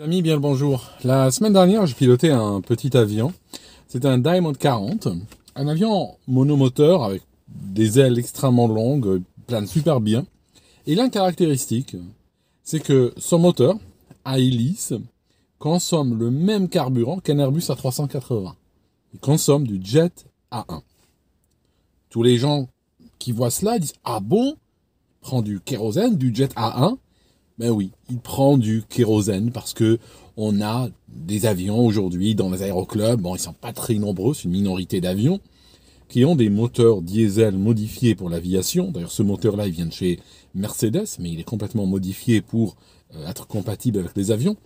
Les amis, bien le bonjour. La semaine dernière, j'ai piloté un petit avion. C'était un Diamond 40, un avion monomoteur avec des ailes extrêmement longues, plane super bien. Et il a une caractéristique, c'est que son moteur, à hélice, consomme le même carburant qu'un Airbus A380. Il consomme du jet A1. Tous les gens qui voient cela disent « Ah bon ? Il prend du kérosène, du jet A1 ?» Ben oui, il prend du kérosène parce que on a des avions aujourd'hui dans les aéroclubs. Bon, ils sont pas très nombreux, c'est une minorité d'avions qui ont des moteurs diesel modifiés pour l'aviation. D'ailleurs, ce moteur-là, il vient de chez Mercedes, mais il est complètement modifié pour être compatible avec les avions.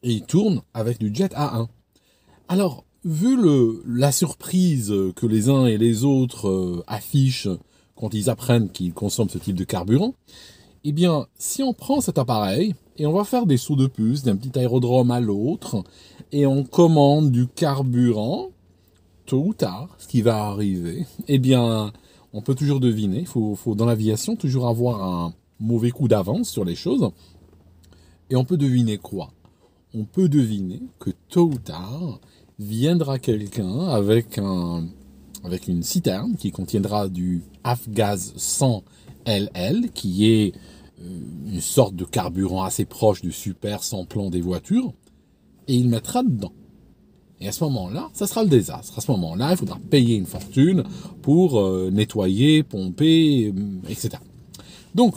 Et il tourne avec du jet A1. Alors, vu la surprise que les uns et les autres affichent quand ils apprennent qu'ils consomment ce type de carburant, eh bien, si on prend cet appareil et on va faire des sauts de puce d'un petit aérodrome à l'autre et on commande du carburant, tôt ou tard, ce qui va arriver, eh bien, on peut toujours deviner. Il faut dans l'aviation toujours avoir un mauvais coup d'avance sur les choses. Et on peut deviner quoi? On peut deviner que tôt ou tard viendra quelqu'un avec une citerne qui contiendra du Avgas 100 LL, qui est une sorte de carburant assez proche du super sans-plomb des voitures, et il mettra dedans. Et à ce moment-là, ça sera le désastre. À ce moment-là, il faudra payer une fortune pour nettoyer, pomper, etc. Donc,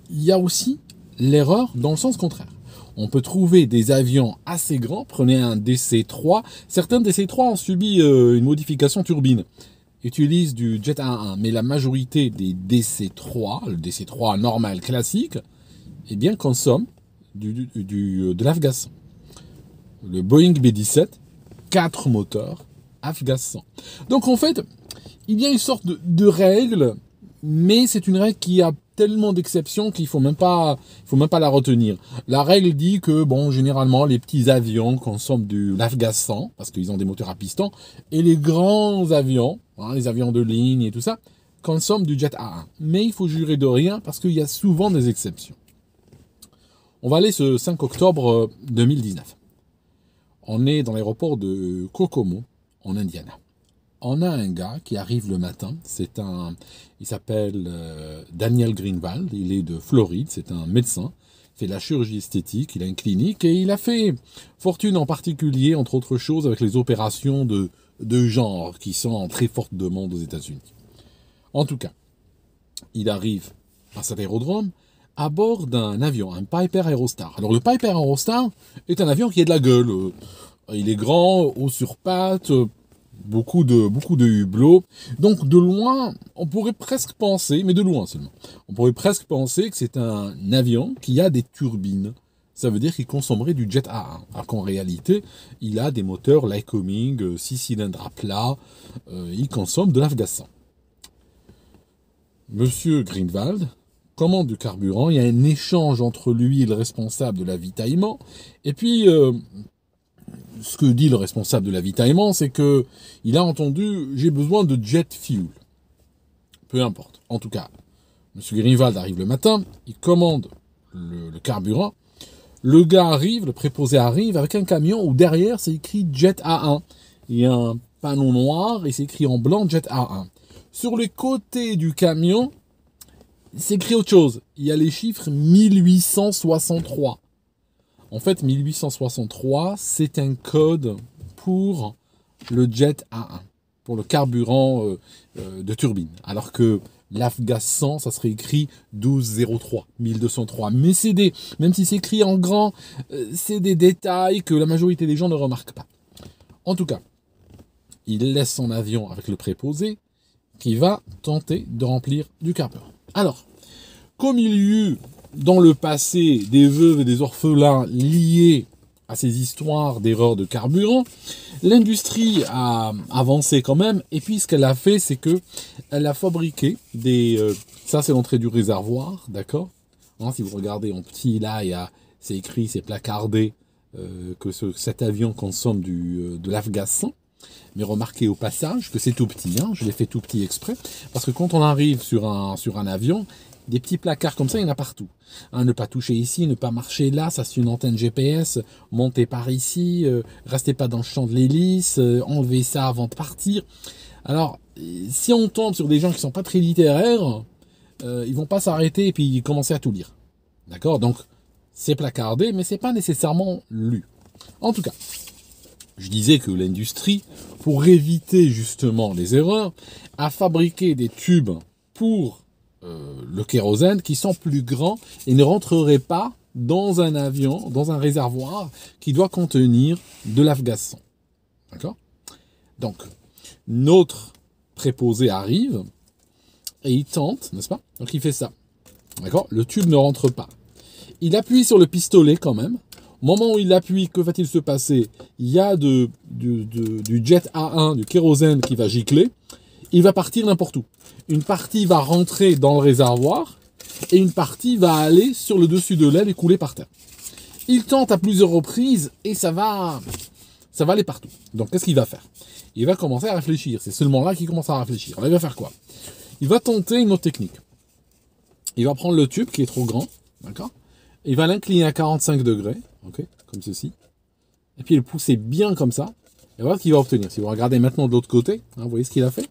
il y a aussi l'erreur dans le sens contraire. On peut trouver des avions assez grands, prenez un DC-3, certains DC-3 ont subi une modification turbine, utilisent du jet A1, mais la majorité des DC-3, le DC-3 normal classique, eh bien consomme de l'Avgas. Le Boeing B-17, 4 moteurs, Avgas 100. Donc en fait, il y a une sorte de règle, mais c'est une règle qui a tellement d'exceptions qu'il faut même pas la retenir. La règle dit que, bon, généralement, les petits avions consomment de l'Avgas 100, parce qu'ils ont des moteurs à piston, et les grands avions, les avions de ligne et tout ça, consomment du jet A1. Mais il faut jurer de rien, parce qu'il y a souvent des exceptions. On va aller ce 5 octobre 2019. On est dans l'aéroport de Kokomo, en Indiana. On a un gars qui arrive le matin, il s'appelle Daniel Greenwald, il est de Floride, c'est un médecin, il fait de la chirurgie esthétique, il a une clinique et il a fait fortune en particulier, entre autres choses, avec les opérations de genre qui sont en très forte demande aux États-Unis. En tout cas, il arrive à cet aérodrome à bord d'un avion, un Piper Aerostar. Alors le Piper Aerostar est un avion qui a de la gueule, il est grand, haut sur pattes, beaucoup de hublots. Donc de loin, on pourrait presque penser, mais de loin seulement, on pourrait presque penser que c'est un avion qui a des turbines. Ça veut dire qu'il consommerait du jet A1. Alors qu'en réalité, il a des moteurs Lycoming, 6 cylindres à plat, il consomme de l'Avgas 100. Monsieur Greenwald commande du carburant, il y a un échange entre lui et le responsable de l'avitaillement, et puis ce que dit le responsable de l'avitaillement, c'est que il a entendu « j'ai besoin de jet fuel ». Peu importe. En tout cas, M. Greenwald arrive le matin, il commande le carburant, le gars arrive, le préposé arrive avec un camion où derrière c'est écrit jet A1. Il y a un panneau noir et c'est écrit en blanc jet A1. Sur les côtés du camion, c'est écrit autre chose. Il y a les chiffres 1863. En fait, 1863, c'est un code pour le jet A1, pour le carburant de turbine. Alors que l'Avgas 100, ça serait écrit 1203, 1203. Mais même si c'est écrit en grand, c'est des détails que la majorité des gens ne remarquent pas. En tout cas, il laisse son avion avec le préposé qui va tenter de remplir du carburant. Alors, comme il y a eu dans le passé des veuves et des orphelins liés à ces histoires d'erreurs de carburant, l'industrie a avancé quand même, et puis ce qu'elle a fait, c'est que elle a fabriqué ça c'est l'entrée du réservoir, d'accord, si vous regardez en petit là, c'est écrit, c'est placardé que cet avion consomme de l'Avgas 100. Mais remarquez au passage que c'est tout petit, je l'ai fait tout petit exprès, parce que quand on arrive sur un avion, des petits placards comme ça, il y en a partout. Hein, ne pas toucher ici, ne pas marcher là, ça c'est une antenne GPS, montez par ici, restez pas dans le champ de l'hélice, enlevez ça avant de partir. Alors, si on tombe sur des gens qui sont pas très littéraires, ils vont pas s'arrêter et puis commencer à tout lire. D'accord? Donc, c'est placardé, mais c'est pas nécessairement lu. En tout cas, je disais que l'industrie, pour éviter justement les erreurs, a fabriqué des tubes pour le kérosène qui sont plus grands et ne rentreraient pas dans un avion, dans un réservoir qui doit contenir de l'afgasson. D'accord? Donc, notre préposé arrive et il tente, n'est-ce pas? Donc il fait ça. D'accord? Le tube ne rentre pas. Il appuie sur le pistolet quand même. Au moment où il appuie, que va-t-il se passer? Il y a du jet A1, du kérosène qui va gicler. Il va partir n'importe où. Une partie va rentrer dans le réservoir et une partie va aller sur le dessus de l'aile et couler par terre. Il tente à plusieurs reprises et ça va aller partout. Donc qu'est-ce qu'il va faire? Il va commencer à réfléchir. C'est seulement là qu'il commence à réfléchir. Alors, il va faire quoi? Il va tenter une autre technique. Il va prendre le tube qui est trop grand, d'accord? Il va l'incliner à 45 degrés, ok, comme ceci. Et puis le pousser bien comme ça. Et voilà ce qu'il va obtenir. Si vous regardez maintenant de l'autre côté, hein, vous voyez ce qu'il a fait?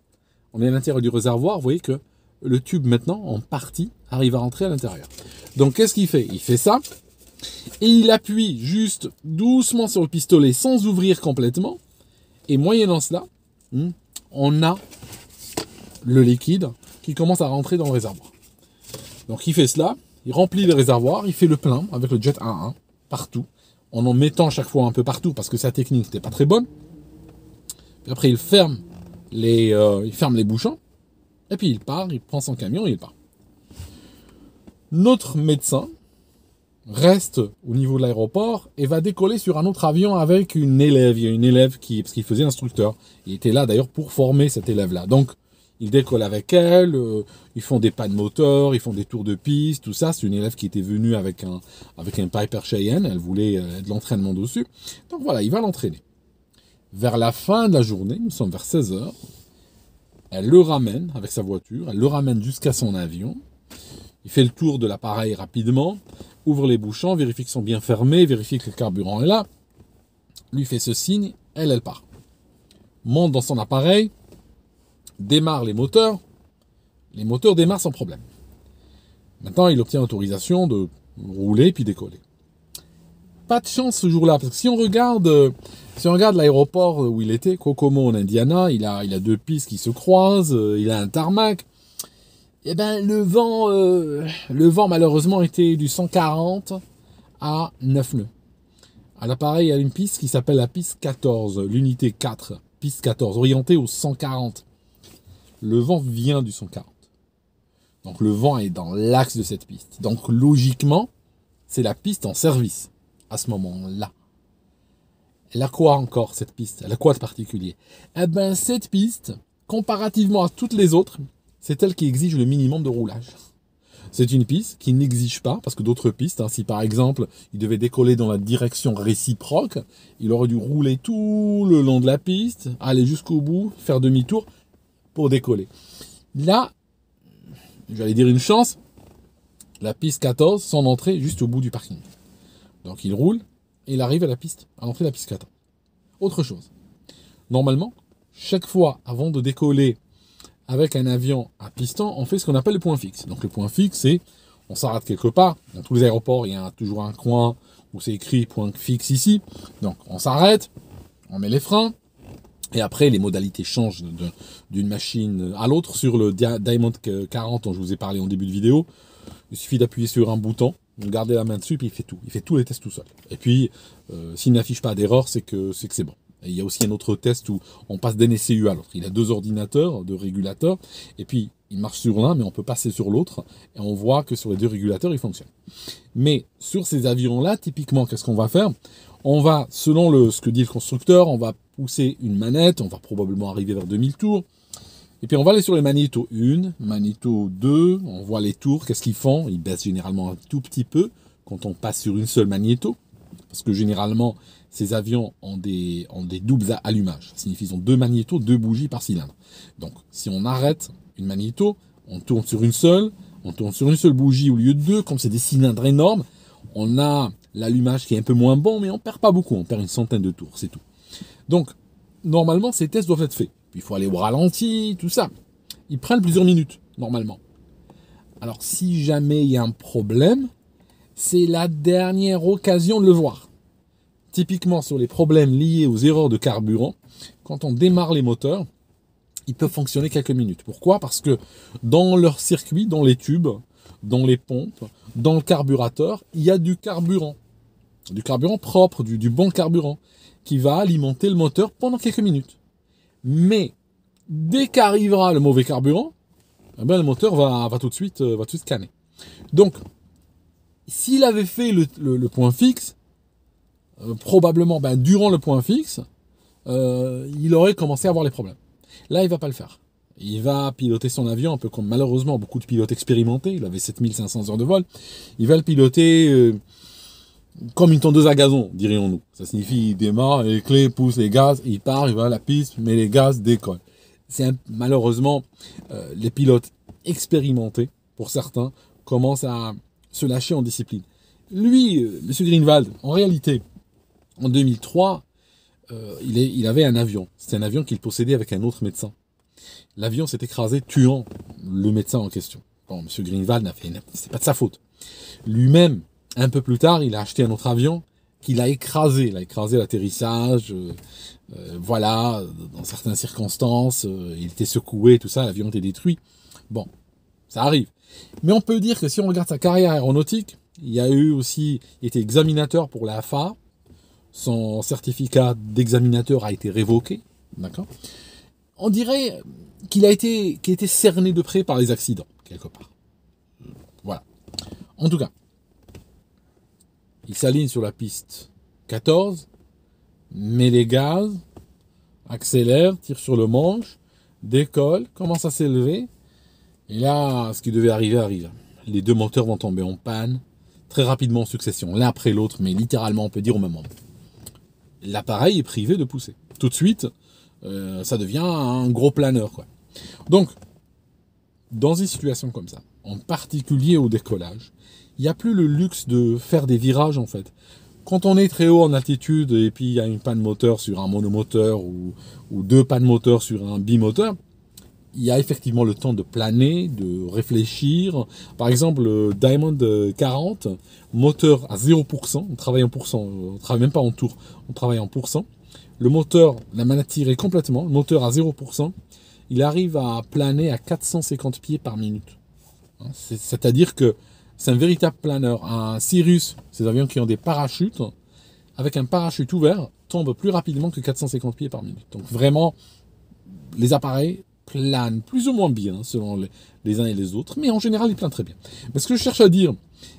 On est à l'intérieur du réservoir, vous voyez que le tube maintenant, en partie, arrive à rentrer à l'intérieur. Donc qu'est-ce qu'il fait? Il fait ça. Et il appuie juste doucement sur le pistolet sans ouvrir complètement. Et moyennant cela, on a le liquide qui commence à rentrer dans le réservoir. Donc il fait cela, il remplit le réservoir, il fait le plein avec le jet A1 partout, en mettant chaque fois un peu partout parce que sa technique n'était pas très bonne. Puis après il ferme les bouchons, et puis il part, il prend son camion et il part. Notre médecin reste au niveau de l'aéroport et va décoller sur un autre avion avec une élève. Il y a une élève parce qu'il faisait instructeur. Il était là d'ailleurs pour former cette élève-là. Donc, il décolle avec elle, ils font des pannes moteurs, ils font des tours de piste, tout ça. C'est une élève qui était venue avec un Piper Cheyenne, elle voulait de l'entraînement dessus. Donc voilà, il va l'entraîner. Vers la fin de la journée, nous sommes vers 16h, elle le ramène avec sa voiture, elle le ramène jusqu'à son avion. Il fait le tour de l'appareil rapidement, ouvre les bouchons, vérifie qu'ils sont bien fermés, vérifie que le carburant est là, lui fait ce signe, elle part. Monte dans son appareil, démarre les moteurs démarrent sans problème. Maintenant, il obtient l'autorisation de rouler puis décoller. Pas de chance ce jour-là, parce que si on regarde l'aéroport où il était, Kokomo en Indiana, il a deux pistes qui se croisent, il a un tarmac. Eh ben le vent malheureusement était du 140 à 9 nœuds. À l'appareil, il y a une piste qui s'appelle la piste 14, l'unité 4, piste 14, orientée au 140. Le vent vient du 140. Donc le vent est dans l'axe de cette piste. Donc logiquement, c'est la piste en service à ce moment-là. Elle a quoi encore cette piste? Elle a quoi de particulier? Eh ben cette piste, comparativement à toutes les autres, c'est elle qui exige le minimum de roulage. C'est une piste qui n'exige pas, parce que d'autres pistes, si par exemple, il devait décoller dans la direction réciproque, il aurait dû rouler tout le long de la piste, aller jusqu'au bout, faire demi-tour pour décoller. Là, j'allais dire une chance, la piste 14, son entrée juste au bout du parking. Donc il roule, et il arrive à l'entrée de la piste 14. Autre chose. Normalement, chaque fois avant de décoller avec un avion à piston, on fait ce qu'on appelle le point fixe. Donc le point fixe, c'est on s'arrête quelque part. Dans tous les aéroports, il y a toujours un coin où c'est écrit point fixe ici. Donc on s'arrête, on met les freins, et après les modalités changent d'une machine à l'autre. Sur le Diamond 40 dont je vous ai parlé en début de vidéo, il suffit d'appuyer sur un bouton, de garder la main dessus, puis il fait tout. Il fait tous les tests tout seul. Et puis, s'il n'affiche pas d'erreur, c'est que c'est bon. Et il y a aussi un autre test où on passe d'un ECU à l'autre. Il a deux ordinateurs, deux régulateurs, et puis il marche sur l'un, mais on peut passer sur l'autre, et on voit que sur les deux régulateurs, il fonctionne. Mais sur ces avions-là, typiquement, qu'est-ce qu'on va faire? On va, selon ce que dit le constructeur, on va pousser une manette, on va probablement arriver vers 2000 tours, et puis on va aller sur les magnétos 1, magnéto 2, on voit les tours, qu'est-ce qu'ils font? Ils baissent généralement un tout petit peu quand on passe sur une seule magnéto, parce que généralement, ces avions ont des doubles allumages. Ça signifie qu'ils ont deux magnétos, deux bougies par cylindre. Donc, si on arrête une magnéto, on tourne sur une seule, On tourne sur une seule bougie au lieu de deux, comme c'est des cylindres énormes, on a l'allumage qui est un peu moins bon, mais on perd pas beaucoup, on perd une centaine de tours, c'est tout. Donc, normalement, ces tests doivent être faits. Puis il faut aller au ralenti, tout ça. Ils prennent plusieurs minutes, normalement. Alors, si jamais il y a un problème, c'est la dernière occasion de le voir. Typiquement, sur les problèmes liés aux erreurs de carburant, quand on démarre les moteurs, ils peuvent fonctionner quelques minutes. Pourquoi? Parce que dans leur circuit, dans les tubes, dans les pompes, dans le carburateur, il y a du carburant propre, du bon carburant, qui va alimenter le moteur pendant quelques minutes. Mais dès qu'arrivera le mauvais carburant, eh ben, le moteur va tout de suite canner. Donc, s'il avait fait le point fixe, probablement durant le point fixe, il aurait commencé à avoir les problèmes. Là, il va pas le faire. Il va piloter son avion, un peu comme malheureusement beaucoup de pilotes expérimentés. Il avait 7500 heures de vol. Il va le piloter comme une tondeuse à gazon, dirions-nous. Ça signifie il démarre, les clés poussent les gaz, il part, il va à la piste, mais les gaz décollent. Malheureusement, les pilotes expérimentés, pour certains, commencent à se lâcher en discipline. Lui, M. Greenwald, en réalité, en 2003, il avait un avion. C'était un avion qu'il possédait avec un autre médecin. L'avion s'est écrasé, tuant le médecin en question. Bon, M. Greenwald c'est pas de sa faute. Lui-même, un peu plus tard, il a acheté un autre avion qu'il a écrasé. Il a écrasé l'atterrissage, voilà, dans certaines circonstances, il était secoué, tout ça, l'avion était détruit. Bon, ça arrive. Mais on peut dire que si on regarde sa carrière aéronautique, il était examinateur pour la FAA. Son certificat d'examinateur a été révoqué, d'accord. On dirait qu'il a été cerné de près par les accidents, quelque part. Voilà. En tout cas, il s'aligne sur la piste 14, met les gaz, accélère, tire sur le manche, décolle, commence à s'élever. Et là, ce qui devait arriver arrive. Les deux moteurs vont tomber en panne, très rapidement en succession, l'un après l'autre, mais littéralement, on peut dire au même moment. L'appareil est privé de pousser. Tout de suite, ça devient un gros planeur, quoi. Donc, dans une situation comme ça, en particulier au décollage, il n'y a plus le luxe de faire des virages, en fait. Quand on est très haut en altitude et puis il y a une panne moteur sur un monomoteur ou deux pannes moteur sur un bimoteur, il y a effectivement le temps de planer, de réfléchir. Par exemple, le Diamond 40, moteur à 0%, on travaille en pourcent, on travaille même pas en tour, on travaille en pourcent. Le moteur, la manette tirée complètement, le moteur à 0%, il arrive à planer à 450 pieds par minute. C'est-à-dire que c'est un véritable planeur. Un Cirrus, ces avions qui ont des parachutes, avec un parachute ouvert, tombe plus rapidement que 450 pieds par minute. Donc vraiment, les appareils planent plus ou moins bien selon les uns et les autres, mais en général, ils planent très bien. Mais ce que je cherche à dire,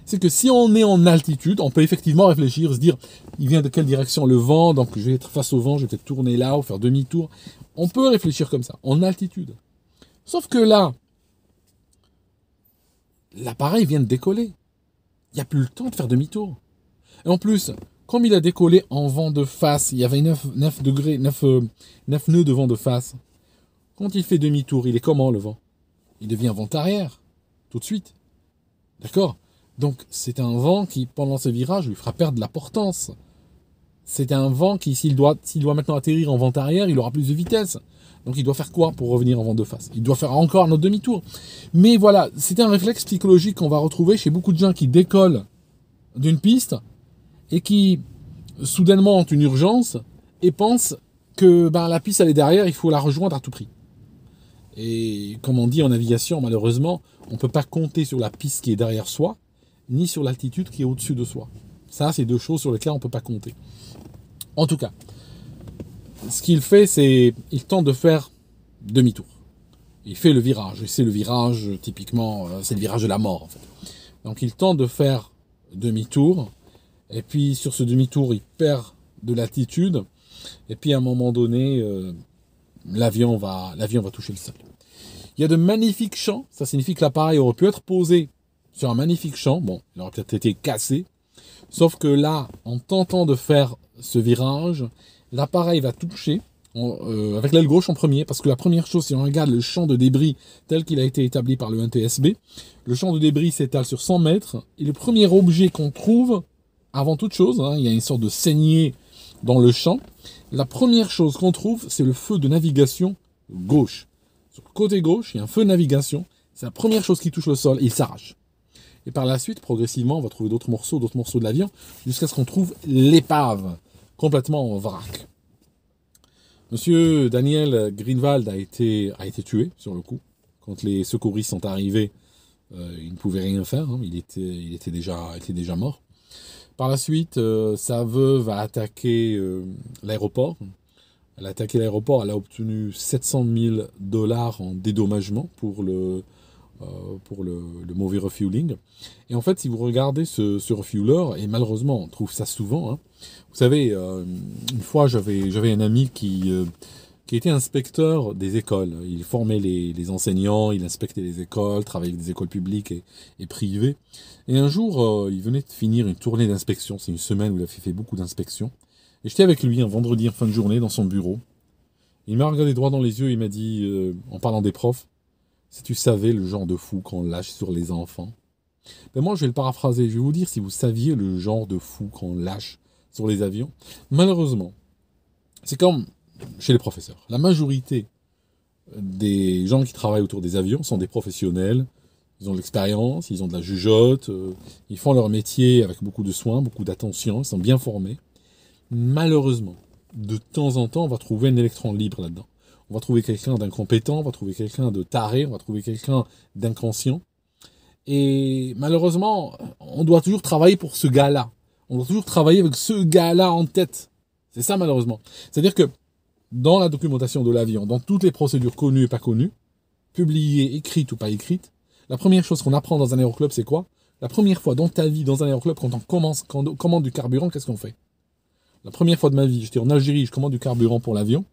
c'est que si on est en altitude, on peut effectivement réfléchir, se dire, il vient de quelle direction le vent, donc je vais être face au vent, je vais peut-être tourner là ou faire demi-tour. On peut réfléchir comme ça, en altitude. Sauf que là, l'appareil vient de décoller. Il n'y a plus le temps de faire demi-tour. Et en plus, comme il a décollé en vent de face, il y avait 9 nœuds de vent de face. Quand il fait demi-tour, il est comment le vent? Il devient vent arrière, tout de suite. D'accord? Donc c'est un vent qui, pendant ce virage, lui fera perdre la portance. C'est un vent qui, s'il doit maintenant atterrir en vent arrière, il aura plus de vitesse. Donc il doit faire quoi pour revenir en vent de face? Il doit faire encore un autre demi-tour. Mais voilà, c'est un réflexe psychologique qu'on va retrouver chez beaucoup de gens qui décollent d'une piste et qui, soudainement, ont une urgence et pensent que la piste, elle est derrière, il faut la rejoindre à tout prix. Et comme on dit en navigation, malheureusement, on ne peut pas compter sur la piste qui est derrière soi, ni sur l'altitude qui est au-dessus de soi. Ça, c'est deux choses sur lesquelles on ne peut pas compter. En tout cas, ce qu'il fait, c'est il tente de faire demi-tour. Il fait le virage. Et c'est le virage, typiquement, c'est le virage de la mort, en fait. Donc, il tente de faire demi-tour. Et puis, sur ce demi-tour, il perd de l'altitude. Et puis, à un moment donné, l'avion va toucher le sol. Il y a de magnifiques champs. Ça signifie que l'appareil aurait pu être posé sur un magnifique champ. Bon, il aurait peut-être été cassé. Sauf que là, en tentant de faire ce virage, l'appareil va toucher avec l'aile gauche en premier, parce que la première chose, si on regarde le champ de débris tel qu'il a été établi par le NTSB, le champ de débris s'étale sur 100 mètres, et le premier objet qu'on trouve, avant toute chose, hein, il y a une sorte de saignée dans le champ, la première chose qu'on trouve, c'est le feu de navigation gauche. Sur le côté gauche, il y a un feu de navigation, c'est la première chose qui touche le sol, et il s'arrache. Et par la suite, progressivement, on va trouver d'autres morceaux de l'avion, jusqu'à ce qu'on trouve l'épave, complètement en vrac. Monsieur Daniel Greenwald a été tué sur le coup. Quand les secouristes sont arrivés, il ne pouvait rien faire, hein, il était déjà mort. Par la suite, sa veuve a attaqué l'aéroport. Elle a attaqué l'aéroport, elle a obtenu 700 000 $ en dédommagement pour le mauvais refueling. Et en fait, si vous regardez ce refueler, et malheureusement, on trouve ça souvent, hein, vous savez, une fois, j'avais un ami qui était inspecteur des écoles. Il formait les enseignants, il inspectait les écoles, travaillait avec des écoles publiques et privées. Et un jour, il venait de finir une tournée d'inspection. C'est une semaine où il a fait beaucoup d'inspections. Et j'étais avec lui un vendredi en fin de journée dans son bureau. Il m'a regardé droit dans les yeux et il m'a dit, en parlant des profs, si tu savais le genre de fou qu'on lâche sur les enfants. Ben moi, je vais le paraphraser. Je vais vous dire si vous saviez le genre de fou qu'on lâche sur les avions. Malheureusement, c'est comme chez les professeurs. La majorité des gens qui travaillent autour des avions sont des professionnels. Ils ont de l'expérience, ils ont de la jugeote, ils font leur métier avec beaucoup de soin, beaucoup d'attention, ils sont bien formés. Malheureusement, de temps en temps, on va trouver un électron libre là-dedans. On va trouver quelqu'un d'incompétent, on va trouver quelqu'un de taré, on va trouver quelqu'un d'inconscient. Et malheureusement, on doit toujours travailler pour ce gars-là. On doit toujours travailler avec ce gars-là en tête. C'est ça malheureusement. C'est-à-dire que dans la documentation de l'avion, dans toutes les procédures connues et pas connues, publiées, écrites ou pas écrites, la première chose qu'on apprend dans un aéroclub, c'est quoi? La première fois dans ta vie, dans un aéroclub, quand on commande du carburant, qu'est-ce qu'on fait? La première fois de ma vie, j'étais en Algérie, je commande du carburant pour l'avion.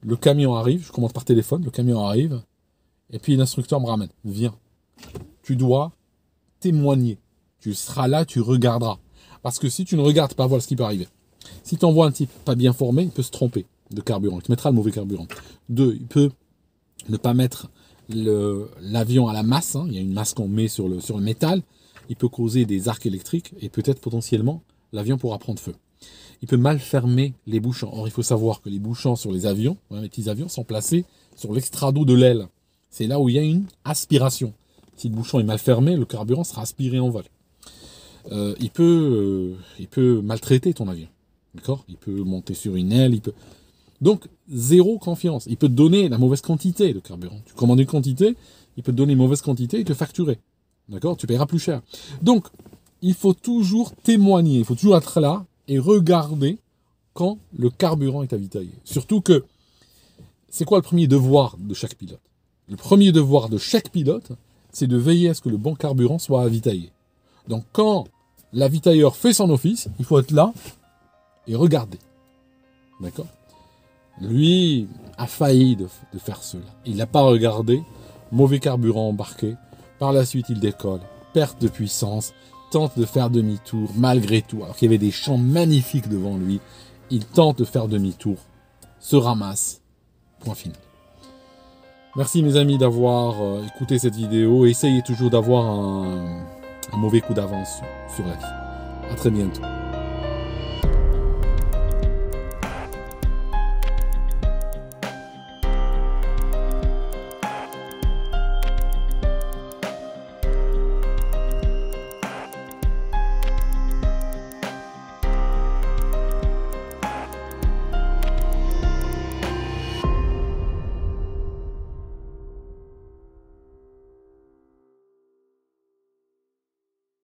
Le camion arrive, je commande par téléphone, le camion arrive, et puis l'instructeur me ramène. Viens, tu dois témoigner. Tu seras là, tu regarderas. Parce que si tu ne regardes pas, voilà ce qui peut arriver. Si tu envoies un type pas bien formé, il peut se tromper de carburant. Il te mettra le mauvais carburant. 2, il peut ne pas mettre l'avion à la masse. Hein. Il y a une masse qu'on met sur le métal. Il peut causer des arcs électriques et peut-être potentiellement l'avion pourra prendre feu. Il peut mal fermer les bouchons. Or, il faut savoir que les bouchons sur les avions, les petits avions, sont placés sur l'extrado de l'aile. C'est là où il y a une aspiration. Si le bouchon est mal fermé, le carburant sera aspiré en vol. Il peut maltraiter ton avion. D'accord? Il peut monter sur une aile, Donc, zéro confiance. Il peut te donner la mauvaise quantité de carburant. Tu commandes une quantité, il peut te donner une mauvaise quantité et te facturer. D'accord? Tu paieras plus cher. Donc, il faut toujours témoigner, il faut toujours être là et regarder quand le carburant est avitaillé. Surtout que, c'est quoi le premier devoir de chaque pilote? Le premier devoir de chaque pilote, c'est de veiller à ce que le bon carburant soit avitaillé. Donc, quand l'avitailleur fait son office, il faut être là et regarder. D'accord? Lui a failli de faire cela. Il n'a pas regardé, mauvais carburant embarqué. Par la suite, il décolle, perte de puissance, tente de faire demi-tour malgré tout. Alors qu'il y avait des champs magnifiques devant lui, il tente de faire demi-tour, se ramasse, point final. Merci mes amis d'avoir écouté cette vidéo et essayez toujours d'avoir un mauvais coup d'avance sur la vie. À très bientôt.